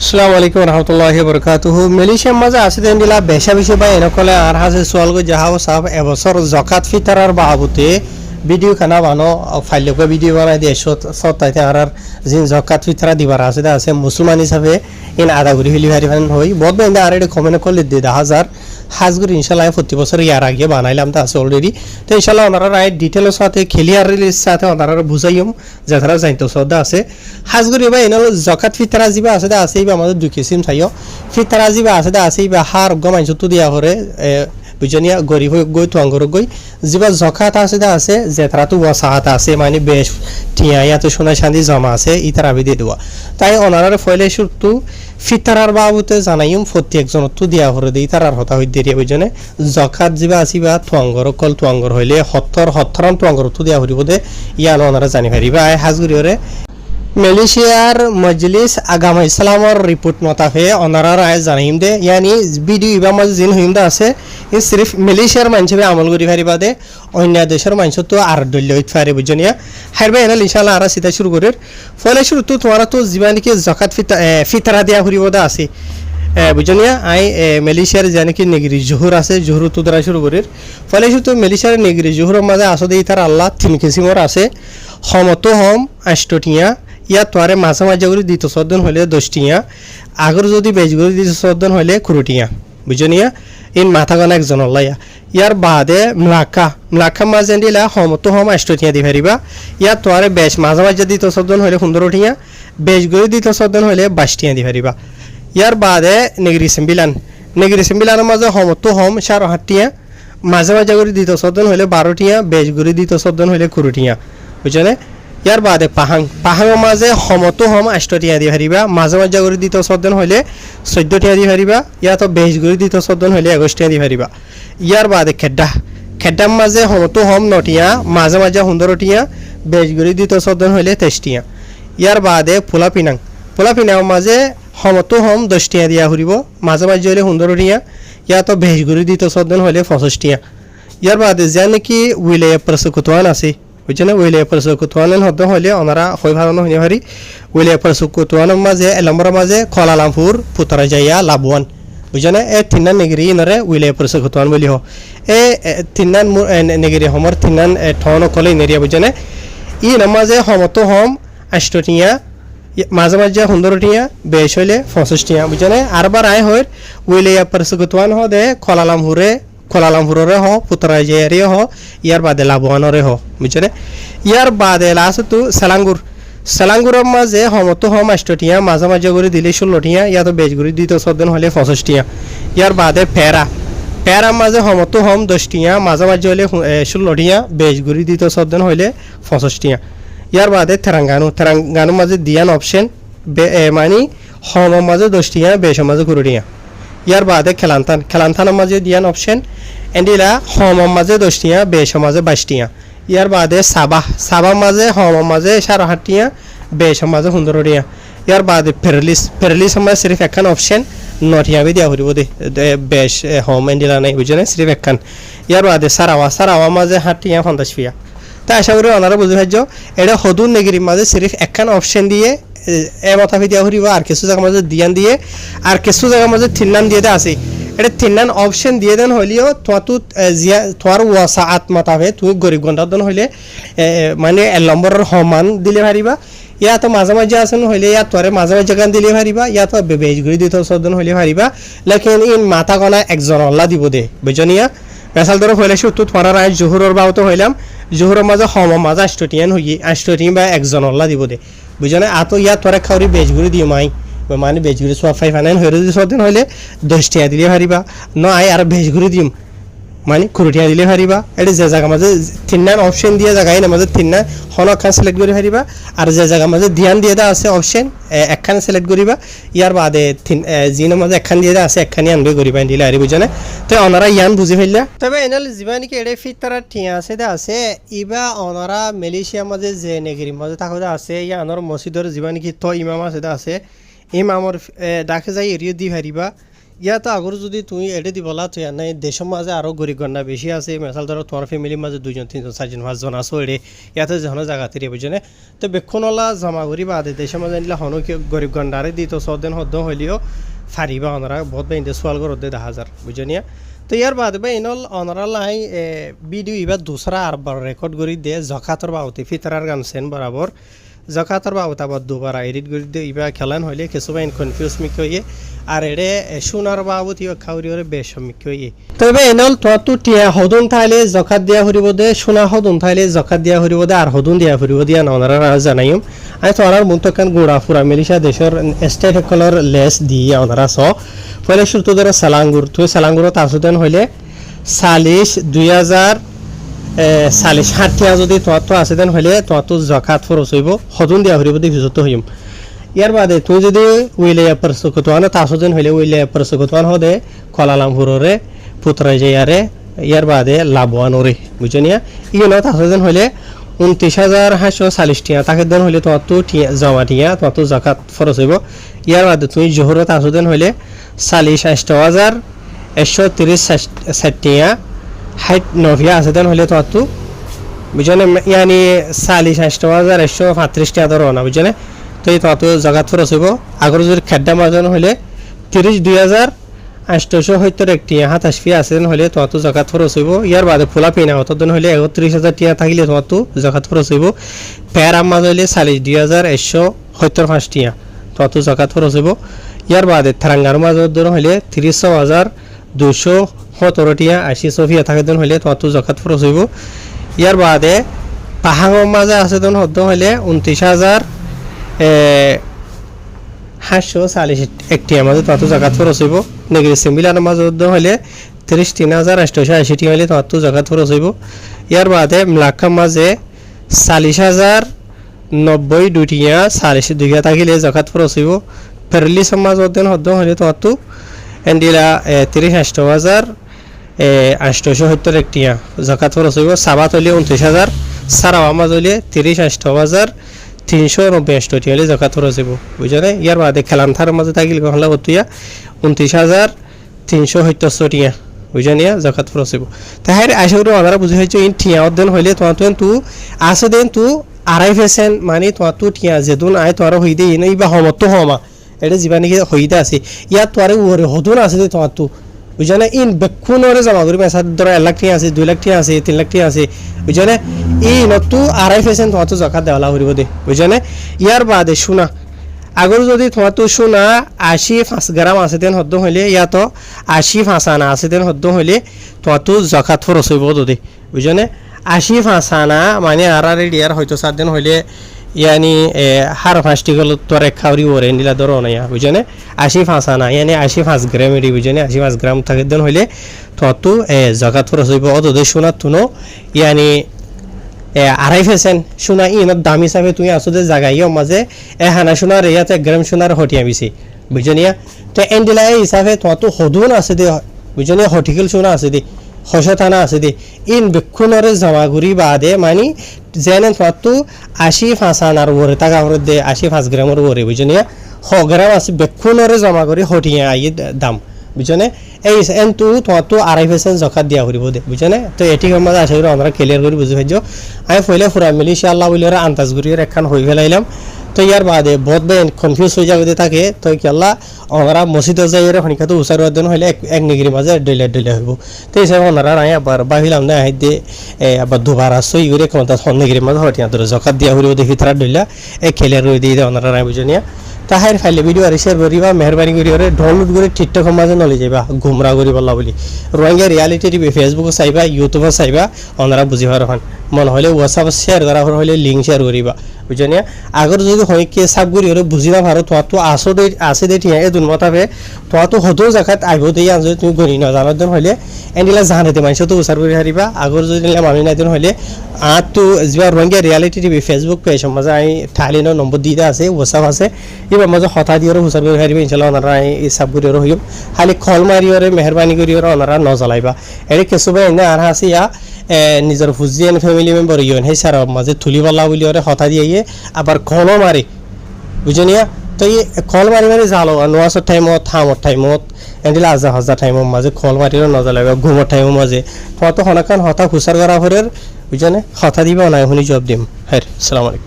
আসসালামু আলাইকুম রহমতুল্লাহি বরকাতুহু মালয়েশিয়ার মাঝে আছে দেন দিলা বেশা বেশি বাই এনেকলে আর হাসে সোয়ালগো যাহাও সাব এবছর জাকাত ফিতরার বাবুতে ভিডিও খানা বানো ফাইলকে ভিডিও বানাই দিয়ে সত্তাইতে আর জিন জাকাত ফিতরা দিবার আছে মুসলমান হিসাবে ইন আদা করি হিলি হারি ফান হই বহুত বেন্দা আর এটা কমেন্ট করলে 1000 হাজগুর ইনশাআল্লাহ প্রতি বছর ইয়ার আগে বানাইলাম তা আছে অলরেডি তো ইনশাআল্লাহ ওনারা রাইট ডিটেইলের সাথে ক্লিয়ার রিলিজ সাথে ওনারা বুঝাইম যারা জানতো সদা আছে হাজগুর এবার এনাল জাকাত ফিতরা জিবা আছে দা আছে আমাদের দুই কিসিম থাইও ফিতরা জিবা আছে দা আছে বা হার গমাইছো তো দিয়া করে বুঝনিয়া গরিব গই তো আঙ্গর গই জিবা জাকাত আছে দা আছে যে তারা তো ওয়াসাহাত আছে মানে বেশ টিয়া তো সোনা শান্তি জমা আছে ইতারা বিদে দেওয়া তাই ওনারা ফয়লে শুরু ফিতরার বাবুতে জানাইম প্রত্যেকজন তো দিয়া করে দেই তারার হতা হই দেরি বুঝনে জাকাত জিবা আসিবা তোয়াঙ্গর কল তোয়াঙ্গর হইলে হত্তরান তোয়াঙ্গর তো দিয়া হরিব দে ইয়ান ওনারা জানি পারিবা আই হাজগুরিরে মালয়েশিয়ার মজলিস আগাম ইসলামর রিপোর্ট মতাফে ওনারা রায় জানাইম দে ইয়ানি ভিডিও ইবা মাঝে জিন হইমদা আছে ই সিরিফ মালয়েশিয়ার মানসবে আমল করি পারিবা দে অন্য দেশের মানস তো আর দল্য হইতে পারে বুঝনিয়া হারবে এনাল ইনশাআল্লাহ আর সিধা শুরু করির ফলে শুরু তো তোমারা তো জীবানিকে জাকাত ফিতরা দিয়া হরিব দা আছে বুঝনিয়া আই মালয়েশিয়ার জানি কি নেগরি জোহর আছে জোহর তো দ্বারা শুরু করির ফলে শুরু তো মালয়েশিয়ার নেগরি জোহরের মাঝে আসে দেই তার আল্লাহ তিন কিসিমর আছে হমত হম আষ্টটিয়া ইয়া তোয়ারে মাঝে মাঝে করে দিত সদ্দন হলে 10টিয়া আগর যদি বেজ করে দিত সদ্দন হলে 20টিয়া বুঝনিয়া ইন মাথা গনা একজন আল্লাহ ইয়ার বাদে মলাকা মাঝে দিলা হমত হম আষ্টটিয়া দি পারিবা ইয়া তোয়ারে বেশ মাঝে মাঝে দিত সদ্দন হলে 15টিয়া বেজ করে দিত সদ্দন হলে 22টিয়া দি পারিবা ইয়ার বাদে নেগরি সিম্বিলানের মাঝে হমত হম 7-8টিয়া মাঝে মাঝে করে দিত সদ্দন হলে 12টিয়া বেজ করে দিত সদ্দন হলে 20টিয়া বুঝনে ইয়ার বাদে পাহাঙের মাঝে হমতো হম 8টিয়া দি পারিবা মাঝে মাঝে করে দিত সদ্দন হইলে 14টিয়া দি পারিবা ইয়া তো বেশ করে দিত সদ্দন হইলে 21টিয়া দি পারিবা ইয়ার বাদে খেড্ডার মাঝে হমতো হম 9টিয়া মাঝে মাঝে 15টিয়া বেশ করে দিত সদ্দন হইলে 23টিয়া ইয়ার বাদে পোলাপিনাং মাঝে হমতো হম 10টিয়া দিয়া হরিব মাঝে মাঝে হইলে 15টিয়া ইয়া তো বেশ করে দিত সদ্দন হইলে 25টিয়া ইয়ার বাদে যা নাকি উইলে প্রসকুতওয়ান আছে বুঝছেন ওইলে প্রসকুতওয়ান হতে হলে ওনারা হয় ভালো হইনি হারি ওইলে প্রসকুতওয়ানের মাঝে এলম্বর মাঝে কলালামপুর পুতরা যাইয়া লাবওয়ান বুঝছেন এ তিনান নেগরি ইনরে ওইলে প্রসকুতওয়ান বলি হ এ তিনান নেগরি হমর তিনান ঠন কলে নেরিয়া বুঝছেন ই নামাজে হমতো হম 8টিয়া মাঝে মাঝে 15টিয়া বেশ হইলে 25টিয়া বুঝছেন আরবার আয় হয় ওইলে প্রসকুতওয়ান হ দে কলালামপুরে হ পুতরা জেয়ারে হ ইয়ার বাদে লাবওয়ানরে হ বুঝছেন ইয়ার বাদে লাস্ট তো সালাঙ্গুরের মাঝে হমত হম 8টিয়া মাঝে মাঝে করে দিলে 16টিয়া ইয়া তো বেশ করে দিত সদ্দন হলে 25টিয়া ইয়ার বাদে পেয়ারা মাঝে হমত হম 10টিয়া মাঝে মাঝে হলে 16টিয়া বেশ করে দিত সদ্দন হলে 25টিয়া ইয়ার বাদে তেরাঙ্গানু মাঝে দিয়ান অপশন মানে হম মাঝে 10টিয়া বেশ মাঝে 20টিয়া ইয়ার বাদে খেলান্থানের মাঝে দিয়ান অপশন এন্ডিলা হম মাঝে 10টিয়া বেশ মাঝে 22টিয়া ইয়ার বাদে সাবা মাঝে হম মাঝে 7-8টিয়া বেশ মাঝে 15টিয়া ইয়ার বাদে ফেরলিস মাঝে সিরিফ একখান অপশন 9টিয়া বি দিয়া হরিব দে বেশ হম এন্ডিলা নাই বুঝছেন সিরিফ একখান ইয়ার বাদে সারাওয়া মাঝে 8টিয়া 50 তা আশা করি ওনারা বুঝে ভাজ্য এটা হদুন নেগিরি মাঝে সিরিফ একখান অপশন দিয়ে এ মাথাফি দিয়া হরিব আর কিছু জায়গা মাঝে দিয়ান দিয়ে আর কিছু জায়গা মাঝে তিননান দিয়ে দে আছে এটা তিননান অপশন দিয়ে দেন হইলেও তোমার ওয়াসাআত মাতাফে তুমি গরিব গন্ডার দেন হইলে মানে নম্বরের সমান দিলে পারিবা ইয়া তো মাঝে মাঝে আছেন হইলে ইয়া তোরে মাঝে মাঝে গান দিলে পারিবা ইয়া তো বেশ করে দিতে সদন হইলে পারিবা লেকিন ইন মাথা গনা একজন আল্লাহ দিব দে বুঝনিয়া মেসাল ধরো হইলে শুধু তোমার রায় জোহরের বাউতে হইলাম জোহরের মাঝে হম মাঝে 8টিয়ান হই 8টিয়া বা একজন আল্লাহ দিব দে বুঝনে আতো ইয়া তোরা খাওরি বেশ করে দিও মাই মানে বেশ করে সব 5 হয়ে যদি সদিন হইলে 10টিয়া দিলে পারিবা ন আই আর বেশ করে দিম মানে 20টিয়া দিলে পারিবা এটা যে জায়গা মাঝে তিননান অপশন দিয়ে জায়গায় না মাঝে তিননা হনখান সিলেক্ট করে পারিবা আর যে জায়গা মাঝে ধ্যান দিয়ে দা আছে অপশন একখান সিলেক্ট করিবা ইয়ার বাদে জিনের মাঝে একখান দিয়ে দা আছে একখানি আনবে করিবা দিলে আরে বুঝনে তো ওনারা ইয়ান বুঝি ফেললা তবে এনাল জীবানিকে এড়ে ফিতরা ঠিয়া আছে দা আছে ইবা ওনারা মালয়েশিয়া মাঝে যে নেগরি মাঝে থাকো দা আছে ইয়া আনর মসজিদের জীবানিকে তো ইমাম আছে দা আছে ইমামর ডাকে যাই এরিয়া দি পারিবা ইয়াতো আগর যদি তুমি এডে দি বলা তো নাই দেশের মাঝে আরো গরিব গন্ডা বেশি আছে মেসাল ধরো তোমার ফ্যামিলির মাঝে 2 জন 3 জন 4 জন 5 জন আছো এডে ইয়াতে যখন জায়গা তিরে বুঝনে তো বেক্ষণলা জমা করি বাদে দেশের মাঝে নিলে হনো কি গরিব গন্ডারে দিত 100 দিন হদ্দ হইলেও ফারিবা ওনারা বহুত বাইন্দে সোয়াল করতে 10,000 বুঝনিয়া তো ইয়ার বাদে বা ইনল ওনারা লাই ভিডিও এবার দুসরা আরবার রেকর্ড করি দে জকাতর বাউতে ফিতরার গান সেন বরাবর জকাতর বাউতা আবার দুবার এডিট করে দিয়ে ইবা খেলান হইলে কিছু বাইন কনফিউজ মিক হইয়ে আর এডে সোনার বাবুত ইবা খাউরি ওরে বেশমিক হইয়ে তবে এনল তো টিয়া হদুন থাইলে জকাত দিয়া হরিব দে সোনা হদুন থাইলে জকাত দিয়া হরিব দে আর হদুন দিয়া হরিব দিয়া ওনারা জানাইম আমি তো ওনার মুন্তকান গুড়া ফুরা মিলিশা দেশের স্টেট কলর লেস দিয়ে ওনারা স পরে শুরু ধরে সালাঙ্গুর তুই সালাঙ্গুরত আসুদেন হইলে 2000 40 60 যদি তো আছে দেন হইলে তো জাকাত খরচ হইব হদুন দিয়া হরিব দি ফিজত হইম ইয়ার বাদে তুই যদি উইলে পারসুকতওয়ান তাসুদেন হইলে উইলে পারসুকতওয়ান হদে কলালামপুররে পুত্রাই যায়ারে ইয়ার বাদে লাভওয়ান ওরে বুঝনিয়া ইয়ে না তাসুদেন হইলে 29,540 টিয়া তাকে দেন হইলে তো জমা টিয়া তো জাকাত খরচ হইব ইয়ার বাদে তুই জোহরত আসুদেন হইলে 40,130 টিয়া হাইট নভিয়া আছে দেন হইলে তো বুঝনে ইয়ানি 40,135 টিয়া ধরো না বুঝনে তো এই তো জাগাত খরচ হইব আগর যদি খাদ্য মাজন হইলে 32,871 টিয়া 27 ফি আছে হইলে তো জাকাত খরচ হইব ইয়ার বাদে ফুলা পিনা হতো দেন হইলে 31,000 টিয়া থাকিলে তো জাকাত খরচ হইব প্যারাম মাজ হইলে 40,175 টিয়া তো জাকাত খরচ হইব ইয়ার বাদে থারাঙ্গার মাজ দেন হইলে 30,217 টিয়া 80 সফিয়া থাকে দেন হইলে তো জাকাত খরচ হইব ইয়ার বাদে পাহাঙের মাঝে আছে দেন হতো হইলে 29,540 একটি আমাদের তত জাকাত খরচ হইব নেগরি সিমিলার মাঝে হইলে 33,880 টি হইলে তত জাকাত খরচ হইব ইয়ার বাদে মলাক্কা মাঝে 40,090 দুটিয়া 42 থাকিলে জাকাত খরচ হইব ফেরলি সমাজ দেন হতো হইলে তত এন্ডিলা 33,870 একটিয়া জাকাত খরচ হইব সাবাত হইলে 29,000 সারাওয়া মাঝ হইলে 38,390 টি হলে জাকাত খরচ হইব বুঝলে ইয়ার বাদে খেলান্থার মাঝে থাকিল হলে হতুয়া 29,370 টিয়া বুঝানিয়া জাকাত খরচ হইব তাহার আশা করি ওনারা বুঝে হয়েছে ইন টিয়া দেন হইলে তু আসে দেন তু 2.5% মানে তো টিয়া যেদুন আয় তোর হইদে ইনে ইবা হমত হমা এটা জীবানি হইদে আছে ইয়ার তোরে ওরে হদুন আছে দে তো বুঝানে ইন বেক্ষুনরে জমা করি পয়সা ধর 1 লাখ টিয়া আছে 2 লাখ টিয়া আছে 3 লাখ টিয়া আছে বুঝানে এই নতু 2.5% তো জাকাত দেওয়া হইব দে বুঝানে ইয়ার বাদে সোনা আগর যদি তো সোনা 85 গ্রাম আছে দেন হদ্দ হইলে ইয়া তো 85 আনা আছে দেন হদ্দ হইলে তো জাকাত খরচ হইব দে বুঝানে 85 আনা মানে আর ইয়ার হয়তো 7 দিন হইলে ইয়ানি হার ফাস্টি গল তোর এক খাওরি ওরে নিলা ধরো না বুঝনে 85 আনা ইয়ানি 85 গ্রাম এডি বুঝনে 85 গ্রাম থাকে দেন হইলে তো জাকাত খরচ হইব অত দে সোনা তুনো ইয়ানি 2.5% সোনা ইনত দাম হিসাবে তুমি আসো যে জায়গায় মাঝে হানা সোনার ইয়াতে 1 গ্রাম সোনার হটিয়া বিছি বুঝনিয়া তো এন্ডিলা হিসাবে তো হদুন আছে দে বুঝনিয়া হটিকেল সোনা আছে দে হসথানা আছে দে ইন বেক্ষুনরে জমা করি বাদে মানে জেনে তো 85 আনার ওরে টাকা ওরে দে 85 গ্রামের ওরে বুঝনিয়া 100 গ্রাম আছে বেক্ষুনরে জমা করি হটিয়া আই দাম বুঝনে এই এন তো 2.5% জাকাত দিয়া হরিব দে বুঝনে তো এটি আমাদের আশা করি আমরা ক্লিয়ার করে বুঝে পাইছো আমি ফইলে ফুরা মিলি ইনশাআল্লাহ বলিরা আন্তাজ করিয়ে একখান হই ফেলাইলাম তো ইয়ার বাদে বহুত বেন কনফিউজ হয়ে যাবে থাকে তো কি আল্লাহ আমরা মসজিদে যাইরে হনিকা তো উসার দেন হইলে এক নিগরি মাঝে ডইলা হইব তো এই সব ওনারা নাই আবার বাহিলাম না হাইদে আবার দুবারা সই করে কোন তা নিগরি মাঝে হটিয়া ধরে জাকাত দিয়া হরিব দেখি তারা ডইলা এক ক্লিয়ার করে দিয়ে ওনারা নাই বুঝনিয়া তাহার ফাইলে ভিডিও আর শেয়ার করিবা মেহরবানি করিরে ডাউনলোড করে টিকটক মাঝে নলে যাইবা ঘুমরা করি বলা বলি রোহিঙ্গা রিয়ালিটি টিভি ফেসবুক চাইবা ইউটিউবে চাইবা ওনারা বুঝি পার হন মন হলে হোয়াটসঅ্যাপ শেয়ার করা হলে লিঙ্ক শেয়ার করিবা বুঝনিয়া আগর যদি হয় কে সাব করি ওরে বুঝি না পারো তো আসে দে ঠিক এ দুন মতাবে তো হতো জাকাত আইব দেই আন যদি তুমি গনি না জানার দিন হলে এন্ডিলা জানাতে মানুষ তো উসার করি হারিবা আগর যদি আমি না দিন হলে আর তো যা Rohingya reality TV Facebook page মাঝে আমি ঠালিনো নম্বর দিয়ে আছে হোয়াটসঅ্যাপ আছে এবার মাঝে হতা দিয়ে হুসার করে হারিবা ইনশাল্লাহ ওনারা এই সাব করি হইম খালি খল মারি ওরে মেহরবানি করি ওনারা নজলাইবা এর কিছু এনে আর আছে ইয়া নিজের ফুজিয়ান ফ্যামিলি মেম্বার ইয়ন সেই সার মাঝে তুলি বলা বলি ওরে হতা দিয়ে আবার খলও মারি বুঝনিয়া তো এই কল মারি মারি জালো নোয়াজৰ টাইমত থামৰ টাইমত এন্ডিলা আজা হাজা টাইমৰ মাঝে কল মারিরও নজর লাগে ঘুমোর টাইমের মাঝে হয়তো হনাকান হতা খুচার করা ফেরের বুঝছেনে হতা দিবা নাই শুনি জব দিম হ্যাঁ আসসালামু আলাইকুম